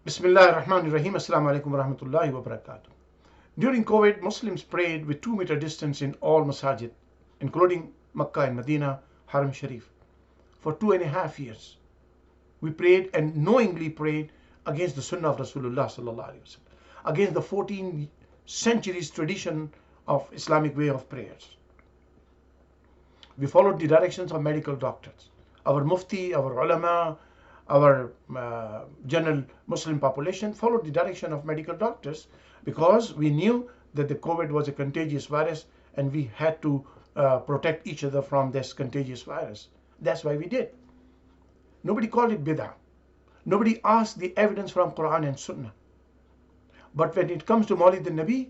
Bismillah ar-Rahman ar-Rahim. Assalamu alaikum wa rahmatullahi wa barakatuh. During COVID, Muslims prayed with 2 meter distance in all masajid, including Makkah and Medina, Haram Sharif. For 2.5 years, we prayed and knowingly prayed against the Sunnah of Rasulullah sallallahu alaihi wasallam, against the 14 centuries tradition of Islamic way of prayers. We followed the directions of medical doctors. Our Mufti, our ulama, our general Muslim population followed the direction of medical doctors because we knew that the COVID was a contagious virus and we had to protect each other from this contagious virus. That's why we did. Nobody called it bid'ah. Nobody asked the evidence from Quran and Sunnah. But when it comes to Mawlid al-Nabi,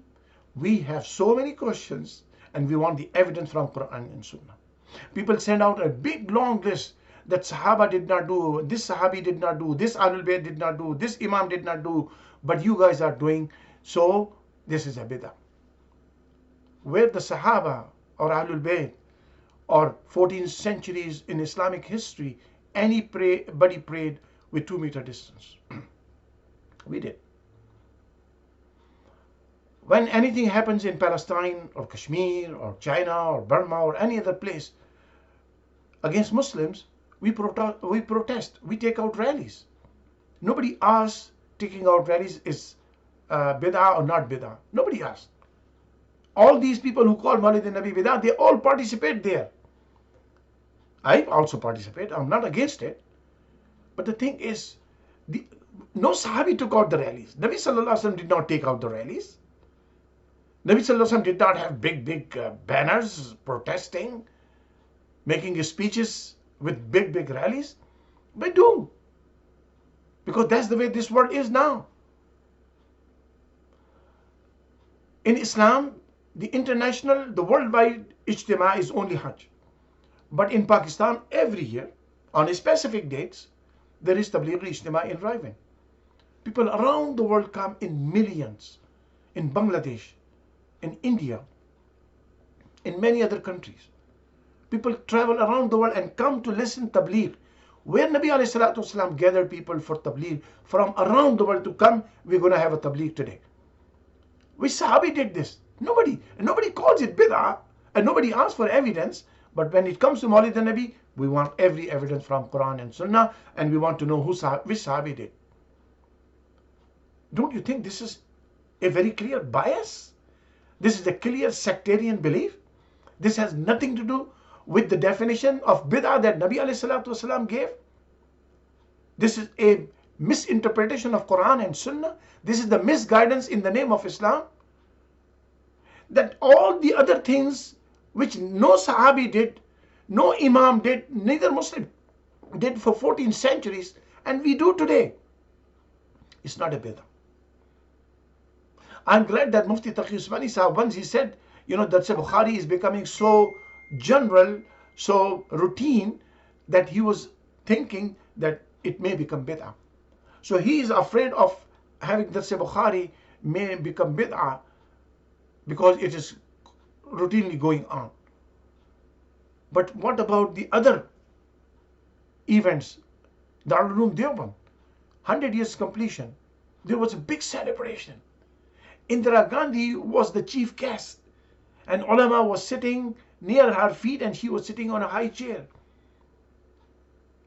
we have so many questions and we want the evidence from Quran and Sunnah. People send out a big long list that Sahaba did not do, this Sahabi did not do, this Ahlul Bayt did not do, this Imam did not do, but you guys are doing, so this is a bid'ah. Where the Sahaba or Ahlul Bayt or 14 centuries in Islamic history, anybody prayed with 2 meter distance. We did. When anything happens in Palestine or Kashmir or China or Burma or any other place against Muslims, we protest, we take out rallies. Nobody asks taking out rallies is bid'ah or not bid'ah. Nobody asks. All these people who call Mawlid al-Nabi bid'ah, they all participate there. I also participate. I'm not against it. But the thing is, no Sahabi took out the rallies. Nabi Sallallahu Alaihi Wasallam did not take out the rallies. Nabi Sallallahu Alaihi Wasallam did not have big banners protesting, making speeches with big rallies. But do. Because that's the way this world is now. In Islam, the worldwide ijtima is only Hajj. But in Pakistan, every year, on specific dates, there is Tablighi Ijtima in Raivan. People around the world come in millions. In Bangladesh, in India, in many other countries. People travel around the world and come to listen Tabligh. Where Nabi alayhi salatu wasalam gathered people for Tabligh from around the world to come, we're going to have a Tabligh today. Which Sahabi did this? Nobody. And nobody calls it bid'ah and nobody asks for evidence. But when it comes to Mawlid al-Nabi, we want every evidence from Quran and Sunnah and we want to know which Sahabi did. Don't you think this is a very clear bias? This is a clear sectarian belief. This has nothing to do with the definition of bid'ah that Nabi alayhi salatu wasalam gave. This is a misinterpretation of Quran and Sunnah. This is the misguidance in the name of Islam. That all the other things which no Sahabi did, no Imam did, neither Muslim did for 14 centuries, and we do today. It's not a bid'ah. I'm glad that Mufti Taqi Usmani Sahab, once he said, that Bukhari is becoming so general, so routine, that he was thinking that it may become bid'ah. So he is afraid of having that Bukhari may become bid'ah because it is routinely going on. But what about the other events? Darul Uloom Deoband, 100 years completion. There was a big celebration. Indira Gandhi was the chief guest and ulama was sitting near her feet and she was sitting on a high chair.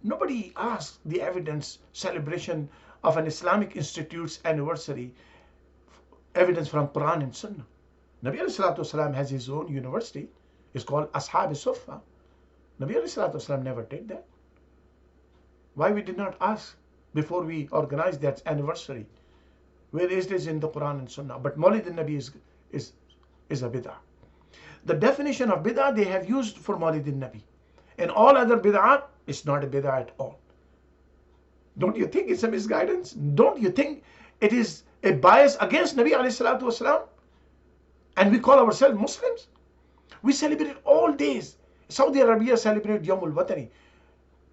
Nobody asked the evidence celebration of an Islamic institute's anniversary, evidence from Quran and Sunnah. Nabi alayhi salatu wasalam has his own university. It's called Ashab Sufa. Nabi alayhi salatu wasalam never did that. Why we did not ask before we organized that anniversary? Where is this in the Quran and Sunnah? But Mawlid al-Nabi is a bid'ah. The definition of bid'ah they have used for Mawlid al-Nabi. And all other bid'ah, it's not a bid'ah at all. Don't you think it's a misguidance? Don't you think it is a bias against Nabi alayhi salatu wasalam? And we call ourselves Muslims? We celebrate all days. Saudi Arabia celebrate Yawmul Watani,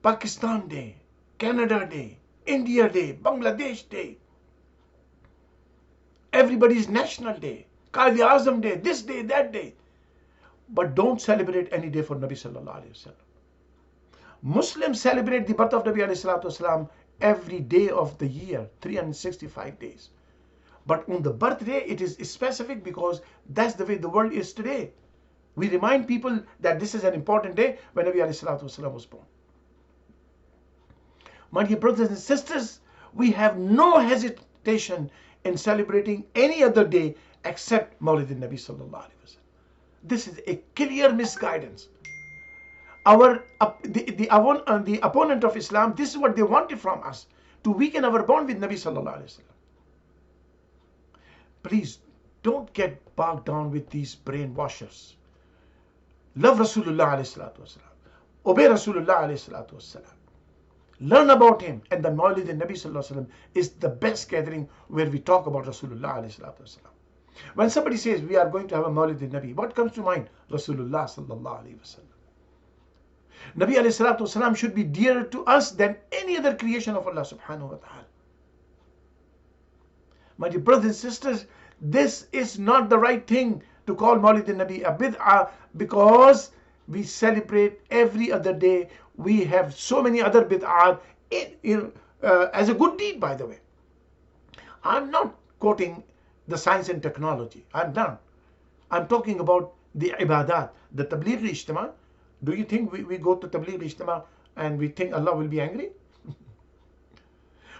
Pakistan Day, Canada Day, India Day, Bangladesh Day. Everybody's national day, Qaid Azam Day, this day, that day. But don't celebrate any day for Nabi Sallallahu Alaihi Wasallam. Muslims celebrate the birth of Nabi Alayhi Salatu Wasallam every day of the year, 365 days. But on the birthday, it is specific because that's the way the world is today. We remind people that this is an important day when Nabi alayhi salatu wasalam was born. My dear brothers and sisters, we have no hesitation in celebrating any other day except Mawlid al-Nabi sallallahu alaihi wasallam. This is a clear misguidance. The opponent of Islam, this is what they wanted from us, to weaken our bond with Nabi sallallahu alaihi wasallam. Please don't get bogged down with these brainwashers. Love Rasulullah alayhi salatu wasalam. Obey Rasulullah alayhi salatu wasalam. Learn about him. And the Mawlid al-Nabi sallallahu alaihi wasallam is the best gathering where we talk about Rasulullah alayhi salatu wasalam. When somebody says we are going to have a Mawlid al-Nabi, what comes to mind? Rasulullah sallallahu alaihi wasallam. Nabi alayhi salatu wasalam should be dearer to us than any other creation of Allah subhanahu wa ta'ala. My dear brothers and sisters, this is not the right thing to call Mawlid al-Nabi a bid'ah, because we celebrate every other day. We have so many other bid'ah as a good deed, by the way. I'm not quoting the science and technology. I'm done. I'm talking about the ibadat, the tabligh ijtima. Do you think we go to tabligh ijtima and we think Allah will be angry?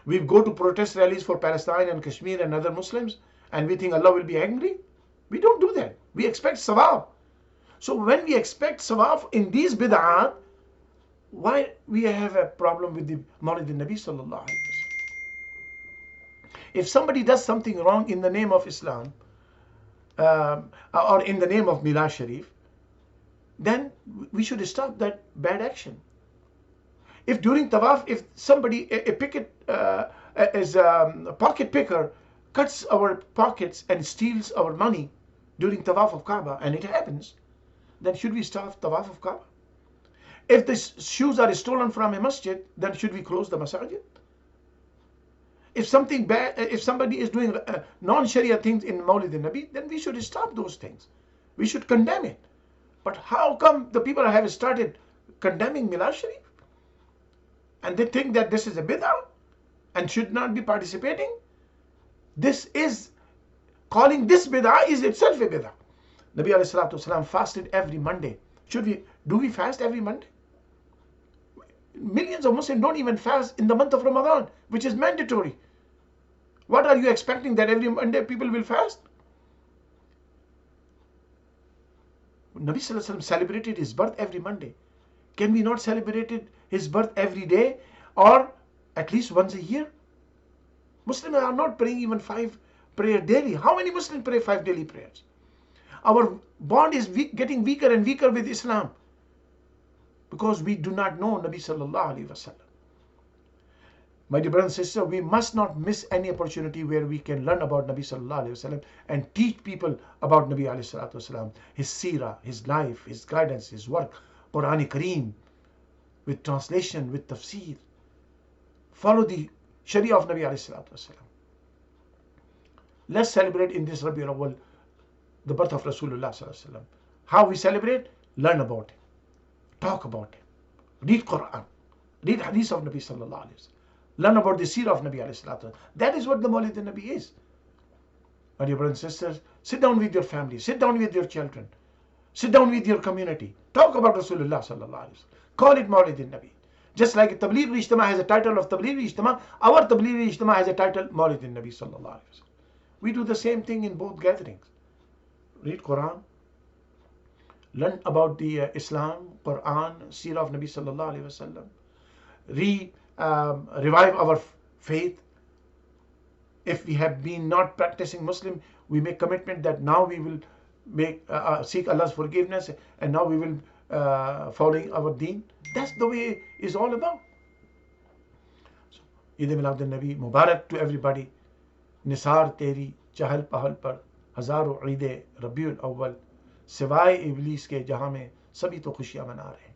We go to protest rallies for Palestine and Kashmir and other Muslims and we think Allah will be angry? We don't do that. We expect sawab. So when we expect sawab in these bid'at, why we have a problem with the Mawlid al-Nabi sallallahu alaihi wasallam? If somebody does something wrong in the name of Islam or in the name of Milad Sharif, then we should stop that bad action. If during tawaf, if somebody, a pocket picker, cuts our pockets and steals our money during tawaf of Kaaba, and it happens, then should we stop tawaf of Kaaba? If the shoes are stolen from a masjid, then should we close the masajid? If something bad, if somebody is doing non-Sharia things in Mawlid al-Nabi, then we should stop those things. We should condemn it. But how come the people have started condemning Milad Sharif? And they think that this is a bid'ah and should not be participating? This is, calling this bid'ah is itself a bid'ah. Nabi alayhi salatu wasalam fasted every Monday. Do we fast every Monday? Millions of Muslims don't even fast in the month of Ramadan, which is mandatory. What are you expecting, that every Monday people will fast? Nabi sallallahu alaihi wasallam celebrated his birth every Monday. Can we not celebrate his birth every day or at least once a year? Muslims are not praying even 5 prayers daily. How many Muslims pray 5 daily prayers? Our bond is getting weaker and weaker with Islam because we do not know Nabi sallallahu alaihi wasallam. My dear brothers and sisters, we must not miss any opportunity where we can learn about Nabi sallallahu alaihi wasallam and teach people about Nabi alayhi salatu wasallam, his seerah, his life, his guidance, his work, Quran Kareem, with translation, with tafsir. Follow the Sharia of Nabi alayhi salatu wasallam. Let's celebrate in this Rabiul Awwal the birth of Rasulullah sallallahu alaihi wasallam. How we celebrate? Learn about him, talk about him, read Quran, read hadith of Nabi sallallahu alaihi wasallam. Learn about the seerah of Nabi alayhi salatu. That is what the Mawlid al-Nabi is. My dear brothers and sisters, sit down with your family, sit down with your children, sit down with your community. Talk about Rasulullah sallallahu alaihi wasallam. Call it Mawlid al-Nabi. Just like Tabligh Ijtima has a title of Tabligh Ijtima, our Tabligh Ijtima has a title Mawlid al-Nabi sallallahu alaihi wasallam. We do the same thing in both gatherings. Read Quran, learn about the Islam, Quran, seerah of Nabi sallallahu alaihi wasallam. Revive our faith. If we have been not practicing Muslim, we make commitment that now we will seek Allah's forgiveness and now we will following our deen. That's the way it's all about. So, Eid Milad al-Nabi Mubarak to everybody. Nisar teri chahal pahal par हजारों ईदे रबीउल अव्वल सिवाय इब्लीस के जहां में सभी तो खुशियां मना रहे हैं.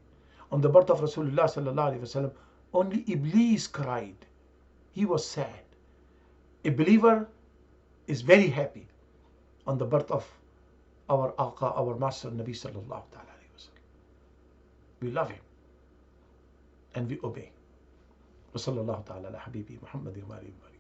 On the birth of Rasulullah sallallahu alaihi wasallam, only Iblis cried. He was sad. A believer is very happy on the birth of our Aqa, our Master Nabi sallallahu alaihi wasallam. We love him and we obey. وصلى الله تعالى على حبيبي محمد وآله وبارك.